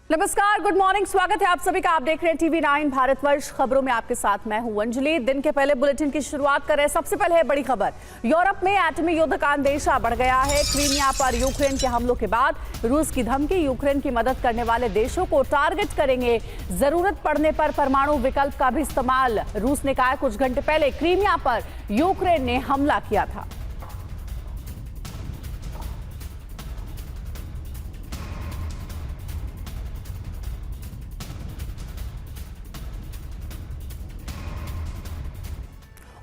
नमस्कार, good morning. स्वागत है आप सभी का। आप देख रहे हैं टीवी 9 भारतवर्ष। खबरों में आपके साथ मैं हूं अंजलि। दिन के पहले बुलेटिन की शुरुआत करें। सबसे पहले है बड़ी खबर। यूरोप में एटमी युद्ध का अंदेशा बढ़ गया है। क्रीमिया पर यूक्रेन के हमलों के बाद रूस की धमकी। यूक्रेन की मदद करने वाले देशों को टारगेट करेंगे। जरूरत पड़ने पर परमाणु विकल्प का भी इस्तेमाल। रूस ने कहा कुछ घंटे पहले क्रीमिया पर यूक्रेन ने हमला किया था।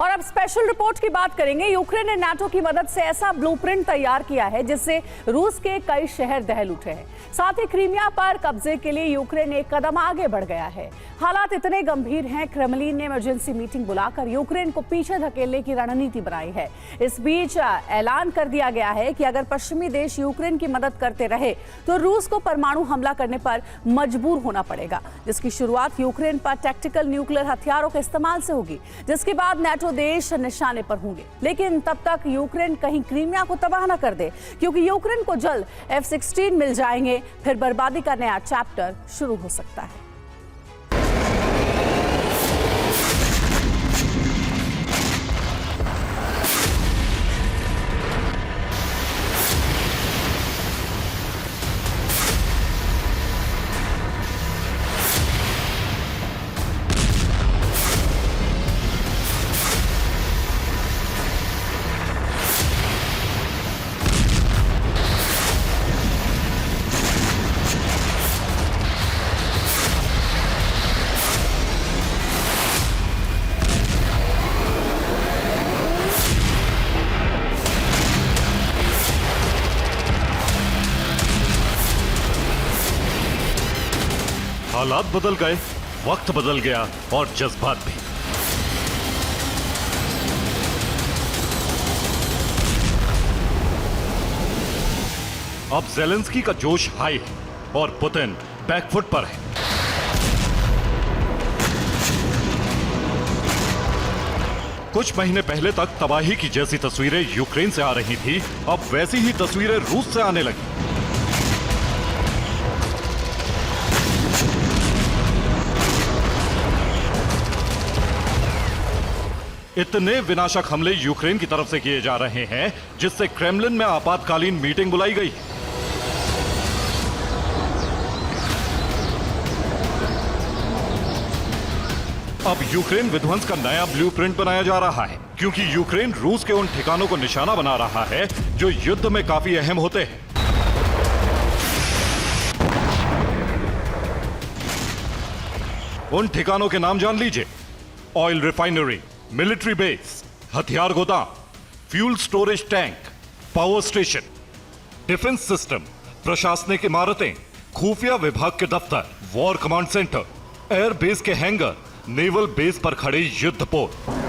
और अब स्पेशल रिपोर्ट की बात करेंगे। यूक्रेन ने नाटो की मदद से ऐसा ब्लूप्रिंट तैयार किया है जिससे रूस के कई शहर दहल उठे हैं। साथ ही क्रीमिया पर कब्जे के लिए यूक्रेन एक कदम आगे बढ़ गया है। हालात इतने गंभीर हैं, क्रेमलिन ने इमरजेंसी मीटिंग बुलाकर यूक्रेन को पीछे धकेलने की रणनीति बनाई है। इस बीच ऐलान कर दिया गया है कि अगर पश्चिमी देश यूक्रेन की मदद करते रहे तो रूस को परमाणु हमला करने पर मजबूर होना पड़ेगा, जिसकी शुरुआत यूक्रेन पर टैक्टिकल न्यूक्लियर हथियारों के इस्तेमाल से होगी, जिसके बाद नाटो देश निशाने पर होंगे। लेकिन तब तक यूक्रेन कहीं क्रीमिया को तबाह न कर दे, क्योंकि यूक्रेन को जल्द F-16 मिल जाएंगे। फिर बर्बादी का नया चैप्टर शुरू हो सकता है। हालात बदल गए, वक्त बदल गया और जज्बात भी। अब ज़ेलेंस्की का जोश हाई है और पुतिन बैकफुट पर है। कुछ महीने पहले तक तबाही की जैसी तस्वीरें यूक्रेन से आ रही थी, अब वैसी ही तस्वीरें रूस से आने लगी। इतने विनाशक हमले यूक्रेन की तरफ से किए जा रहे हैं जिससे क्रेमलिन में आपातकालीन मीटिंग बुलाई गई। अब यूक्रेन विध्वंस का नया ब्लूप्रिंट बनाया जा रहा है, क्योंकि यूक्रेन रूस के उन ठिकानों को निशाना बना रहा है जो युद्ध में काफी अहम होते हैं। उन ठिकानों के नाम जान लीजिए: ऑयल रिफाइनरी, मिलिट्री बेस, हथियार गोदाम, fuel storage tank, power station, defence system, प्रशासनिक इमारतें, खुफिया विभाग के दफ्तर, war command centre, air base के हैंगर, नेवल बेस पर खड़े युद्धपोत।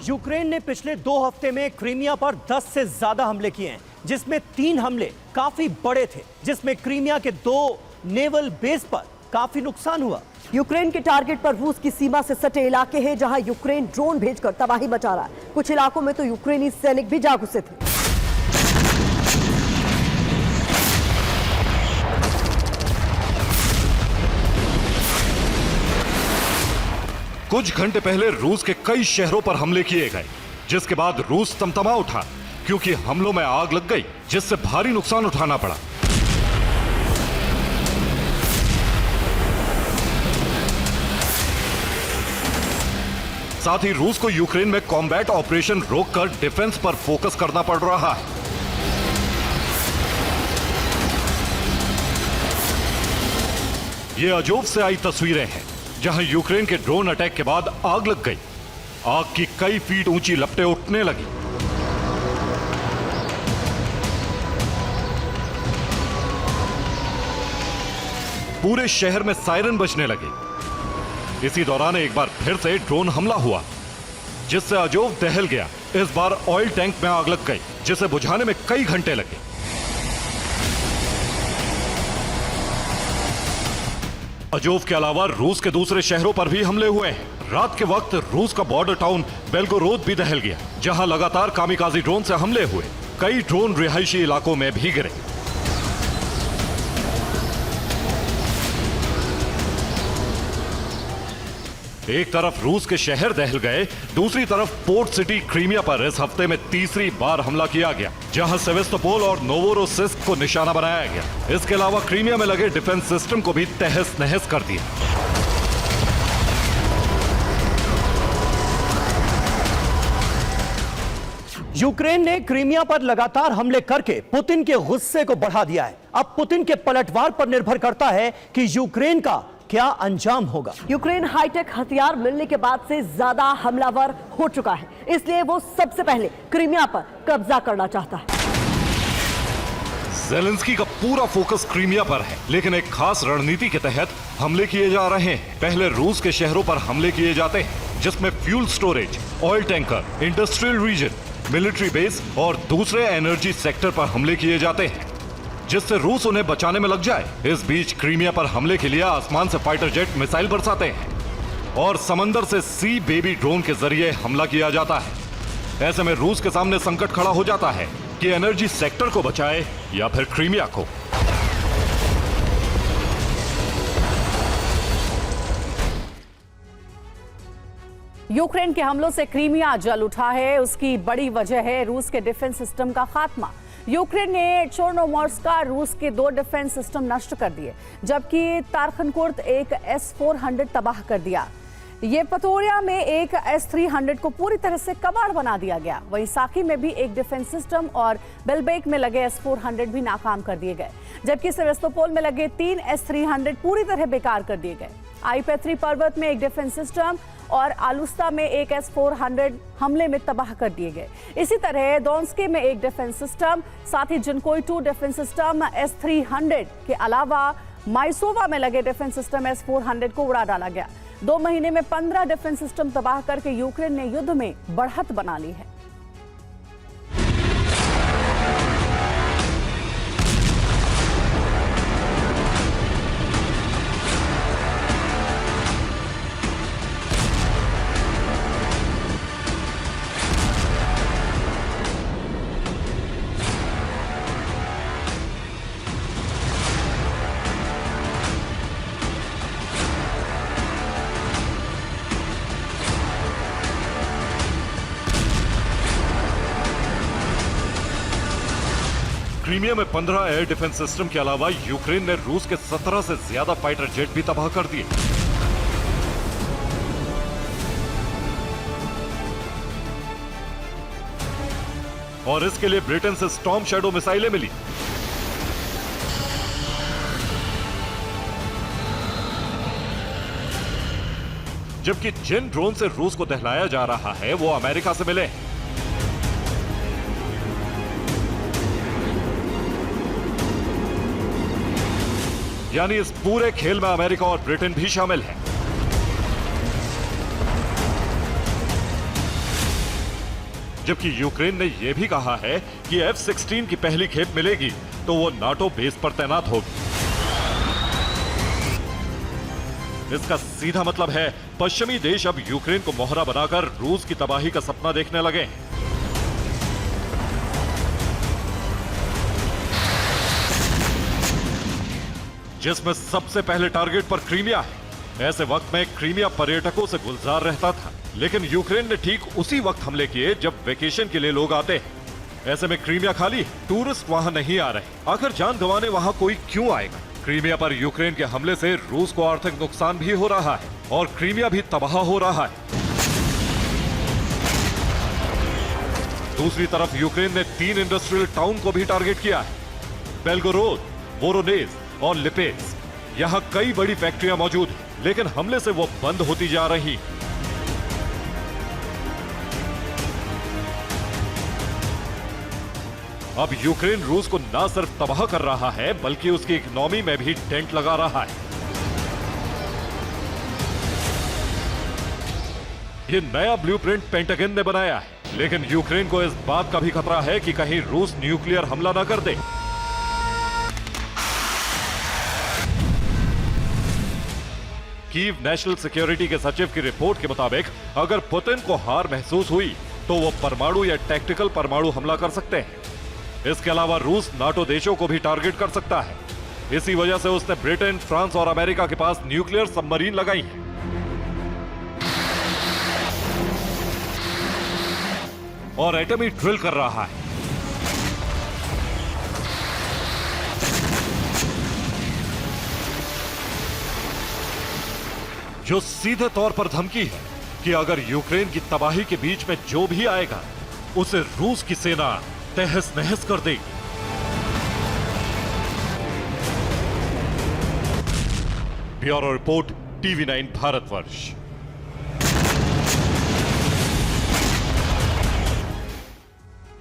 यूक्रेन ने पिछले 2 हफ्ते में क्रीमिया पर 10 से ज्यादा हमले किए हैं, जिसमें 3 हमले काफी बड़े थे, जिसमें क्रीमिया के 2 नेवल बेस पर काफी नुकसान हुआ। यूक्रेन के टारगेट पर रूस की सीमा से सटे इलाके हैं जहां यूक्रेन ड्रोन भेजकर तबाही मचा रहा है। कुछ इलाकों में तो यूक्रेनी सैनिक भी जा घुसे थे। कुछ घंटे पहले रूस के कई शहरों पर हमले किए गए, जिसके बाद रूस तमतमा उठा, क्योंकि हमलों में आग लग गई, जिससे भारी नुकसान उठाना पड़ा। साथ ही रूस को यूक्रेन में कॉम्बैट ऑपरेशन रोककर डिफेंस पर फोकस करना पड़ रहा है। ये अजोब से आई तस्वीरें हैं, जहां यूक्रेन के ड्रोन अटैक के बाद आग लग गई। आग की कई फीट ऊंची लपटें उठने लगी। पूरे शहर में सायरन बजने लगे। इसी दौरान एक बार फिर से ड्रोन हमला हुआ, जिससे अजोव दहल गया। इस बार ऑयल टैंक में आग लग गई, जिसे बुझाने में कई घंटे लगे। अजोव के अलावा रूस के दूसरे शहरों पर भी हमले हुए हैं। रात के वक्त रूस का बॉर्डर टाउन बेल्गोरोद भी दहल गया, जहां लगातार कामिकाजी ड्रोन से हमले हुए। कई ड्रोन रिहायशी इलाकों में भी गिरे। एक तरफ रूस के शहर दहल गए, दूसरी तरफ पोर्ट सिटी क्रीमिया पर इस हफ्ते में तीसरी बार हमला किया गया, जहां सेवेस्तोपोल और नोवोरोसिस्क को निशाना बनाया गया। इसके अलावा क्रीमिया में लगे डिफेंस सिस्टम को भी तहस नहस कर दिया। यूक्रेन ने क्रीमिया पर लगातार हमले करके पुतिन के गुस्से को बढ़ा दिया है। अब पुतिन के पलटवार पर निर्भर करता है कि यूक्रेन का क्या अंजाम होगा। यूक्रेन हाईटेक हथियार मिलने के बाद से ज्यादा हमलावर हो चुका है, इसलिए वो सबसे पहले क्रीमिया पर कब्जा करना चाहता है। ज़ेलेंस्की का पूरा फोकस क्रीमिया पर है, लेकिन एक खास रणनीति के तहत हमले किए जा रहे हैं। पहले रूस के शहरों पर हमले किए जाते हैं, जिसमें fuel storage, oil tanker, industrial region, military base और दूसरे एनर्जी सेक्टर पर हमले किए जाते हैं, जिससे रूस उन्हें बचाने में लग जाए। इस बीच क्रीमिया पर हमले के लिए आसमान से फाइटर जेट मिसाइल बरसाते हैं और समंदर से सी बेबी ड्रोन के जरिए हमला किया जाता है। ऐसे में रूस के सामने संकट खड़ा हो जाता है कि एनर्जी सेक्टर को बचाए या फिर क्रीमिया को। यूक्रेन के हमलों से क्रीमिया जल उठा है। उसकी बड़ी वजह है रूस के डिफेंस सिस्टम का खात्मा। यूक्रेन ने चोर्नोमोर्स्क का रूस के 2 डिफेंस सिस्टम नष्ट कर दिए, जबकि तारखनकुर्द एक S-400 तबाह कर दिया। ये पतोरिया में एक S-300 को पूरी तरह से कबाड़ बना दिया गया। वहीं साकी में भी एक डिफेंस सिस्टम और बेलबेक में लगे S-400 भी नाकाम कर दिए गए, जबकि सेवेस्तोपोल में लगे 3 S-300 पूरी तरह बेकार कर दिए गए। आईपेथ्री पर्वत में एक डिफेंस सिस्टम और आलुस्ता में एक S-400 हमले में तबाह कर दिए गए। इसी तरह दोन्स्के में एक डिफेंस सिस्टम, साथ ही जिनकोई 2 डिफेंस सिस्टम S-300 के अलावा माइसोवा में लगे डिफेंस सिस्टम S-400 को उड़ा डाला गया। 2 महीने में 15 डिफेंस सिस्टम तबाह करके यूक्रेन ने युद्ध में बढ़त बना ली है। क्रीमिया में 15 एयर डिफेंस सिस्टम के अलावा यूक्रेन ने रूस के 17 से ज्यादा फाइटर जेट भी तबाह कर दिए। और इसके लिए ब्रिटेन से स्टॉर्म शैडो मिसाइलें मिली। जबकि जिन ड्रोन से रूस को दहलाया जा रहा है वो अमेरिका से मिले। यानी इस पूरे खेल में अमेरिका और ब्रिटेन भी शामिल है। जबकि यूक्रेन ने यह भी कहा है कि F-16 की पहली खेप मिलेगी तो वो नाटो बेस पर तैनात होगी। इसका सीधा मतलब है पश्चिमी देश अब यूक्रेन को मोहरा बनाकर रूस की तबाही का सपना देखने लगे हैं। जिसमें सबसे पहले टारगेट पर क्रीमिया है। ऐसे वक्त में क्रीमिया पर्यटकों से गुलजार रहता था, लेकिन यूक्रेन ने ठीक उसी वक्त हमले किए जब वेकेशन के लिए लोग आते हैं। ऐसे में क्रीमिया खाली, टूरिस्ट वहां नहीं आ रहे। आखिर जान गंवाने वहां कोई क्यों आएगा? क्रीमिया पर यूक्रेन के हमले से रूस को आर्थिक नुकसान भी हो रहा है और क्रीमिया भी तबाह हो रहा है। दूसरी तरफ यूक्रेन ने 3 इंडस्ट्रियल टाउन को भी टारगेट किया है, बेल्गोरोद, वोरोनेज और लिपेट्स। यहां कई बड़ी फैक्ट्रियां मौजूद हैं, लेकिन हमले से वो बंद होती जा रही। अब यूक्रेन रूस को न सिर्फ तबाह कर रहा है बल्कि उसकी इकोनॉमी में भी डेंट लगा रहा है। ये नया ब्लूप्रिंट पेंटागन ने बनाया है, लेकिन यूक्रेन को इस बात का भी खतरा है कि कहीं रूस न्यूक्लियर हमला न कर दे। कीव नेशनल सिक्योरिटी के सचिव की रिपोर्ट के मुताबिक अगर पुतिन को हार महसूस हुई तो वो परमाणु या टैक्टिकल परमाणु हमला कर सकते हैं। इसके अलावा रूस नाटो देशों को भी टारगेट कर सकता है। इसी वजह से उसने ब्रिटेन, फ्रांस और अमेरिका के पास न्यूक्लियर सबमरीन लगाई है। और एटमी ड्रिल कर रहा है। जो सीधे तौर पर धमकी है कि अगर यूक्रेन की तबाही के बीच में जो भी आएगा उसे रूस की सेना तहस नहस कर देगी। Bureau report, TV9 Bharatvarsh.